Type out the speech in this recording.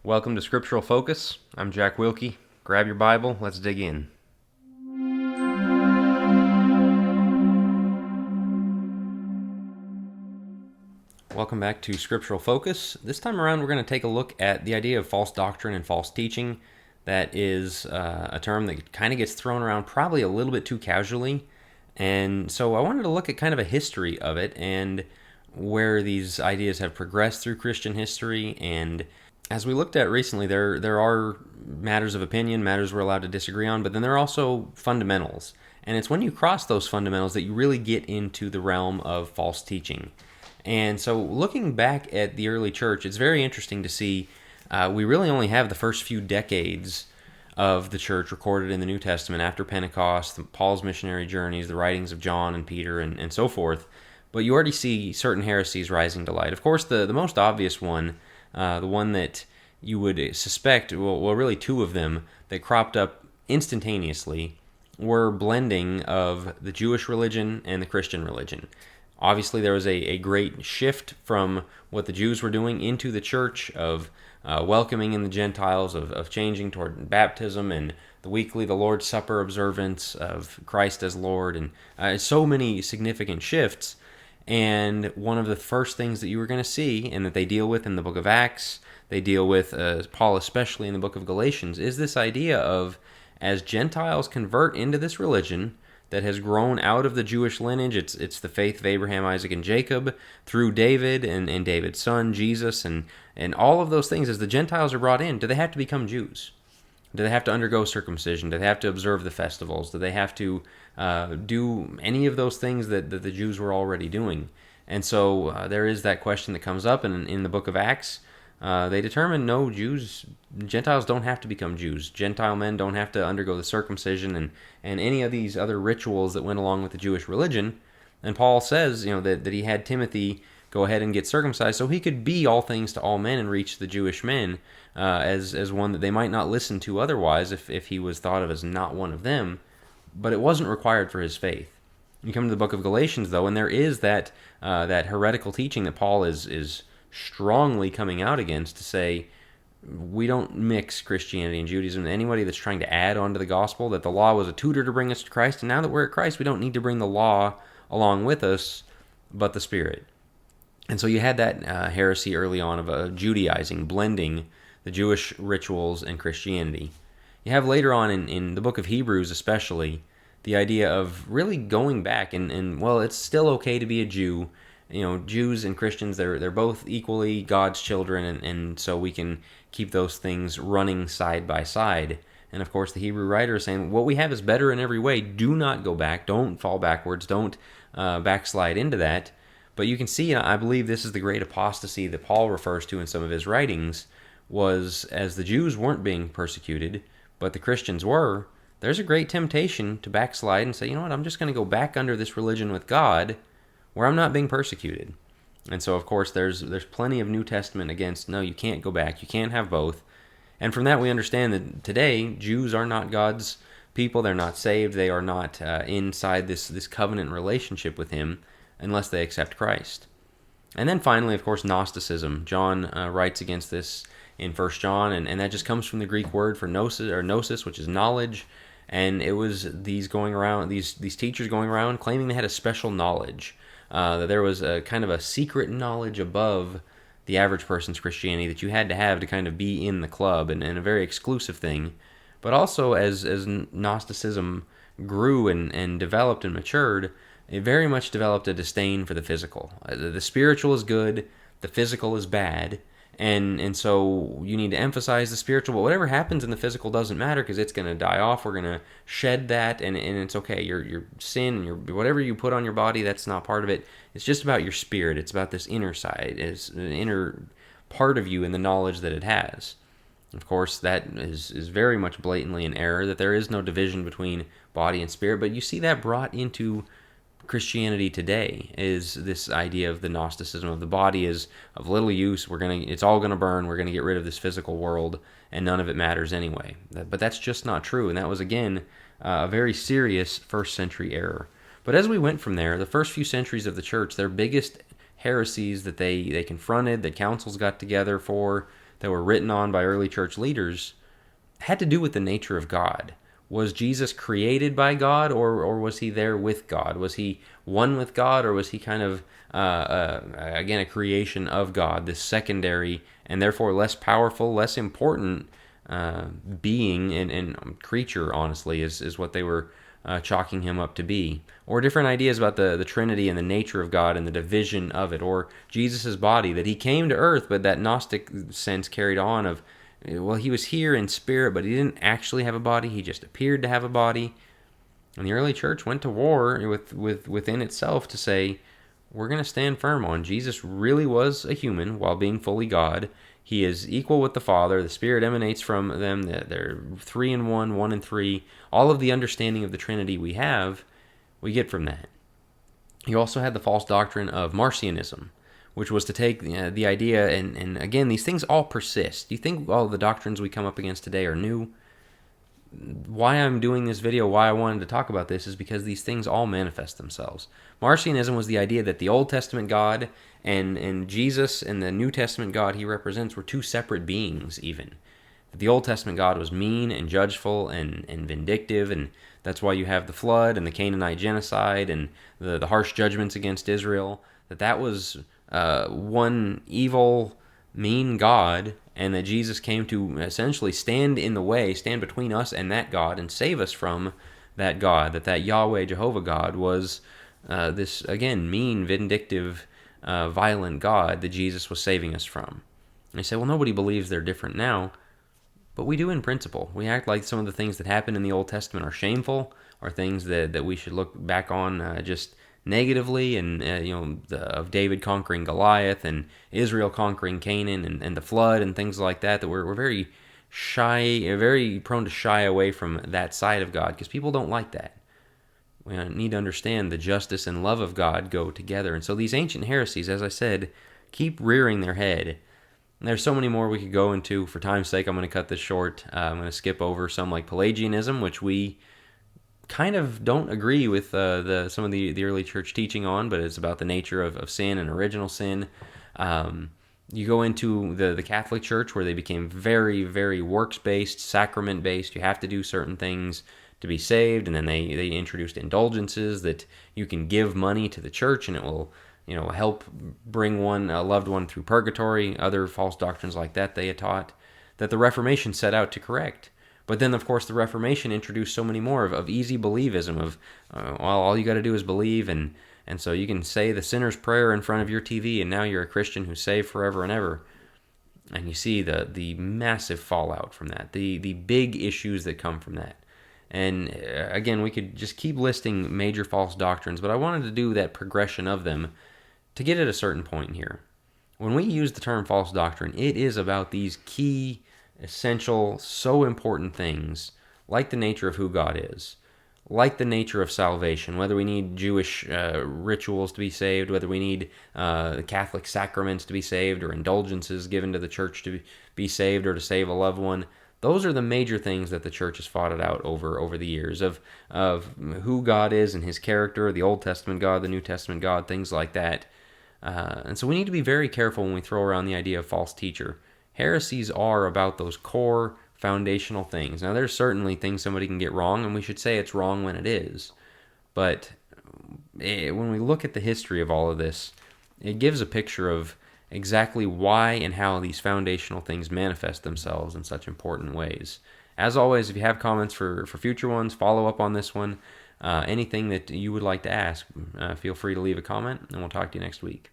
Welcome to Scriptural Focus. I'm Jack Wilkie. Grab your Bible, let's dig in. Welcome back to Scriptural Focus. This time around we're going to take a look at the idea of false doctrine and false teaching. That is a term that kind of gets thrown around probably a little bit too casually. And so I wanted to look at kind of a history of it and where these ideas have progressed through Christian history. And as we looked at recently, there are matters of opinion, matters we're allowed to disagree on, but then there are also fundamentals. And it's when you cross those fundamentals that you really get into the realm of false teaching. And so looking back at the early church, it's very interesting to see we really only have the first few decades of the church recorded in the New Testament after Pentecost, Paul's missionary journeys, the writings of John and Peter, and so forth. But you already see certain heresies rising to light. Of course, the most obvious one, the one that you would suspect, well, really two of them that cropped up instantaneously, were blending of the Jewish religion and the Christian religion. Obviously, there was a great shift from what the Jews were doing into the church of welcoming in the Gentiles, of changing toward baptism and the Lord's Supper observance of Christ as Lord, and so many significant shifts. And one of the first things that you were going to see, and that they deal with in the book of Acts, they deal with, Paul especially in the book of Galatians, is this idea of, as Gentiles convert into this religion that has grown out of the Jewish lineage, it's the faith of Abraham, Isaac, and Jacob, through David and David's son, Jesus, and all of those things, as the Gentiles are brought in, do they have to become Jews? Do they have to undergo circumcision? Do they have to observe the festivals? Do they have to do any of those things that the Jews were already doing? And so there is that question that comes up, and in the book of Acts, they determine no, Gentiles don't have to become Jews. Gentile men don't have to undergo the circumcision and any of these other rituals that went along with the Jewish religion. And Paul says, that he had Timothy go ahead and get circumcised so he could be all things to all men and reach the Jewish men as one that they might not listen to otherwise if he was thought of as not one of them. But it wasn't required for his faith. You come to the book of Galatians, though, and there is that heretical teaching that Paul is strongly coming out against, to say we don't mix Christianity and Judaism. Anybody that's trying to add on to the gospel, that the law was a tutor to bring us to Christ, and now that we're at Christ, we don't need to bring the law along with us, but the Spirit. And so you had that heresy early on of Judaizing, blending the Jewish rituals and Christianity. You have later on in the book of Hebrews especially, the idea of really going back and well, it's still okay to be a Jew. Jews and Christians, they're both equally God's children, and so we can keep those things running side by side. And of course, the Hebrew writer is saying, what we have is better in every way. Do not go back. Don't fall backwards. Don't backslide into that. But you can see, I believe this is the great apostasy that Paul refers to in some of his writings, was as the Jews weren't being persecuted, but the Christians were, there's a great temptation to backslide and say, I'm just going to go back under this religion with God, where I'm not being persecuted. And so, of course, there's plenty of New Testament against, no, you can't go back, you can't have both. And from that we understand that today, Jews are not God's people, they're not saved, they are not inside this covenant relationship with Him unless they accept Christ. And then finally, of course, Gnosticism. John writes against this in 1 John, and that just comes from the Greek word for gnosis, which is knowledge. And it was these teachers going around claiming they had a special knowledge, that there was a kind of a secret knowledge above the average person's Christianity that you had to have to kind of be in the club, and a very exclusive thing. But also, as Gnosticism grew and developed and matured, it very much developed a disdain for the physical. The spiritual is good, the physical is bad, and so you need to emphasize the spiritual, but whatever happens in the physical doesn't matter because it's going to die off. We're going to shed that, and it's okay. Your sin, whatever you put on your body, that's not part of it. It's just about your spirit. It's about this inner side, it's an inner part of you and the knowledge that it has. Of course, that is very much blatantly an error, that there is no division between body and spirit, but you see that brought into Christianity today, is this idea of the Gnosticism of the body is of little use. It's all gonna burn. We're gonna get rid of this physical world, and none of it matters anyway. But that's just not true, and that was again a very serious first century error. But as we went from there, the first few centuries of the church, their biggest heresies that they confronted, that councils got together for, that were written on by early church leaders had to do with the nature of God. Was Jesus created by God, or was he there with God? Was he one with God, or was he kind of, again, a creation of God, this secondary and therefore less powerful, less important being and creature, honestly, is what they were chalking him up to be? Or different ideas about the Trinity and the nature of God and the division of it, or Jesus' body, that he came to earth, but that Gnostic sense carried on of, well, he was here in spirit, but he didn't actually have a body. He just appeared to have a body. And the early church went to war within itself to say, we're going to stand firm on Jesus really was a human while being fully God. He is equal with the Father. The Spirit emanates from them. They're 3 in 1, 1 in 3. All of the understanding of the Trinity we get from that. You also had the false doctrine of Marcionism, which was to take the idea, and again, these things all persist. Do you think all the doctrines we come up against today are new? Why I'm doing this video, why I wanted to talk about this, is because these things all manifest themselves. Marcionism was the idea that the Old Testament God and Jesus and the New Testament God he represents were two separate beings, even. That the Old Testament God was mean and judgeful and vindictive, and that's why you have the flood and the Canaanite genocide and the harsh judgments against Israel. That was one evil, mean God, and that Jesus came to essentially stand in the way, stand between us and that God, and save us from that God. That Yahweh, Jehovah God, was this, again, mean, vindictive, violent God that Jesus was saving us from. And they say, well, nobody believes they're different now, but we do in principle. We act like some of the things that happened in the Old Testament are shameful, or things that we should look back on just negatively, and of David conquering Goliath and Israel conquering Canaan and the flood and things like that. That we're very shy, very prone to shy away from that side of God because people don't like that. We need to understand the justice and love of God go together. And so these ancient heresies, as I said, keep rearing their head. And there's so many more we could go into. For time's sake, I'm going to cut this short. I'm going to skip over some like Pelagianism, which we kind of don't agree with some of the early church teaching on, but it's about the nature of sin and original sin. You go into the Catholic Church, where they became very, very works-based, sacrament-based. You have to do certain things to be saved, and then they introduced indulgences that you can give money to the church, and it will help bring a loved one through purgatory. Other false doctrines like that they had taught that the Reformation set out to correct. But then, of course, the Reformation introduced so many more of easy believism, of, all you got to do is believe, and so you can say the sinner's prayer in front of your TV, and now you're a Christian who's saved forever and ever. And you see the massive fallout from that, the big issues that come from that. And again, we could just keep listing major false doctrines, but I wanted to do that progression of them to get at a certain point here. When we use the term false doctrine, it is about these key, essential, so important things, like the nature of who God is, like the nature of salvation, whether we need Jewish rituals to be saved, whether we need Catholic sacraments to be saved, or indulgences given to the church to be saved or to save a loved one. Those are the major things that the church has fought it out over the years, of who God is and his character, the Old Testament God, the New Testament God, things like that. And so we need to be very careful when we throw around the idea of false teacher. Heresies are about those core foundational things. Now, there's certainly things somebody can get wrong, and we should say it's wrong when it is. But when we look at the history of all of this, it gives a picture of exactly why and how these foundational things manifest themselves in such important ways. As always, if you have comments for future ones, follow up on this one. Anything that you would like to ask, feel free to leave a comment, and we'll talk to you next week.